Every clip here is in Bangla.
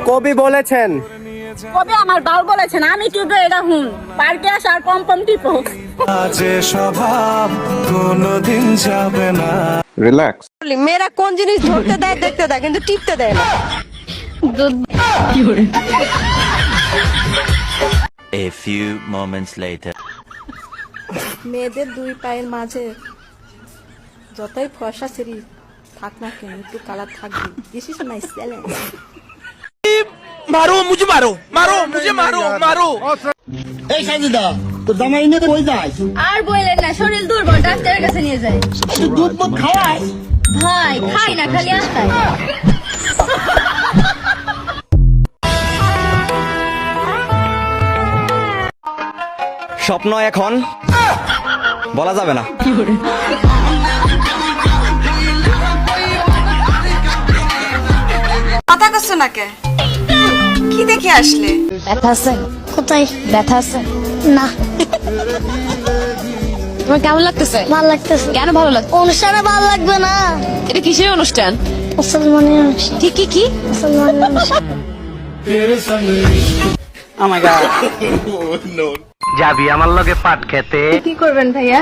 কবি বলেছেন। কবে আমার বাল বলেছেন, আমি টিপে এটা হুন পার্কে আসার পম পম টিপো। যে স্বভাব কোনদিন যাবে না। রিল্যাক্স। মেয়েরা কোন জিনিস ধরতে দেয় দেখতে দেয়, কিন্তু টিপতে দেয় না। A few moments later. মেয়েদের দুই পায়ের মাঝে যতই ফর্সা সিঁড়ি থাক না কেন, একটু কালার থাকবে। This is my challenge. मारो मुझे, मारो मारो मुझे, मारो मारो। এই সাজিদা, তোর জামাই নিয়ে কই যায়? আর বললেন না, শরীর দুর্বল, ডাক্তারের কাছে নিয়ে যায়। তুই দুধ মত খাওয়াই? ভাই খাই না, খালি আস্তায়। স্বপ্ন এখন বলা যাবে না। কথা কষ্ট না কে? কি দেখে আসলে? ব্যথা আছে? কোথায় ব্যথা আছে? না। তোমার কেমন লাগতেছে? ভালো লাগতেছে। কেন ভালো লাগছে? অনুষ্ঠানে ভালো লাগবে না। এটা কিসের অনুষ্ঠান? মুসলমানের অনুষ্ঠান। কি কি কি? মুসলমানের অনুষ্ঠান। ও মাই গড। যাবি আমার লগে পাট খেতে? কি করবেন ভাইয়া?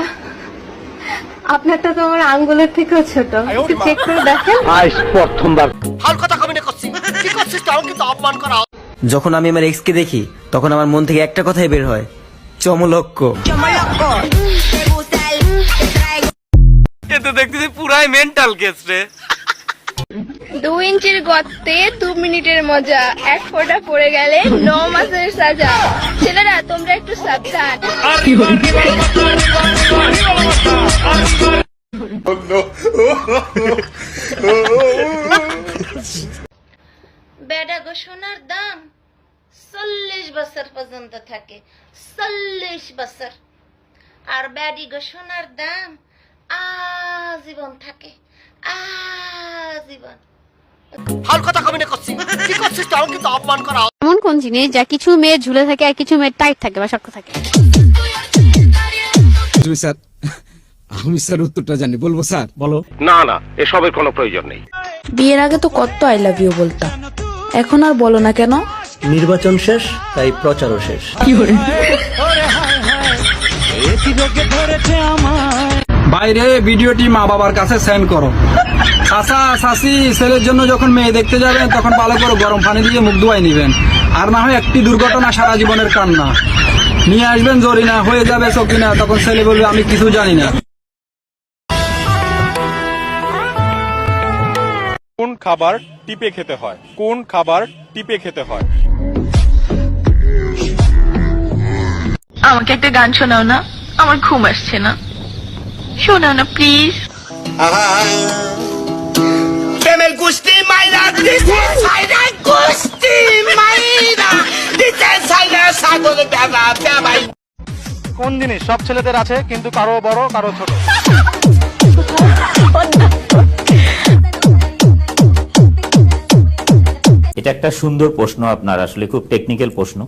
আপনারটা তো আমার আঙ্গুলের থেকেও ছোট, একটু চেক করে দেখেন। আজ প্রথমবার। যখন আমি আমার এক্স কে দেখি তখন আমার মন থেকে একটা কথাই বের হয়, চমলক্ষ। এ তো দেখতেছি পুরাই মেন্টাল কেস রে। 2 ইঞ্চির গর্তে 2 মিনিটের মজা, 1 ফোঁটা পড়ে গেলে 9 মাসের সাজা। ছেলেরা তোমরা একটু সাবধান। বেডা গো সোনার দাম 40 বছর পর্যন্ত থাকে, 40 বছর। আর বেডি গো সোনার দাম আজীবন থাকে, আজীবন। এমন কোন জিনিস যা কিছু মেয়ের ঝুলে থাকে আর কিছু মেয়ের টাইট থাকে বা শক্ত থাকে? স্যার, আমি স্যার উত্তরটা জানি, বলবো স্যার? বলো। না না, এসবের কোনো প্রয়োজন নেই। বিয়ের আগে তো কত আই লাভ ইউ বলতাম, এখন আর বলো না কেন? নির্বাচন শেষ, তাই প্রচারও শেষ। বাইরে ভিডিওটি মা বাবার কাছে সেন্ড করো। চাচা চাচি ছেলের জন্য যখন মেয়ে দেখতে যাবেন তখন ভালো করে গরম পানি দিয়ে মুখ ধুয়াই নিবেন, আর না হয় একটি দুর্ঘটনা সারা জীবনের কান্না নিয়ে আসবেন। জরিনা হয়ে যাবে সকিনা, তখন ছেলে বলবে আমি কিছু জানি না। কোন খাবার টিপে খেতে হয়? কোন খাবার টিপে খেতে হয়? আমাকে একটা গান শোনাও না, আমার ঘুম আসছে না। শোনাও না প্লিজ। প্রেমের কুস্তি মাইরা দিতে সাইরা, কুস্তি মাইরা দিতে সাইরা, সাগর দাদা ভাই। কোন জিনিস সব ছেলেদের আছে কিন্তু কারো বড় কারো ছোট? এটা একটা সুন্দর প্রশ্ন আপনার, আসলে খুব টেকনিক্যাল প্রশ্ন।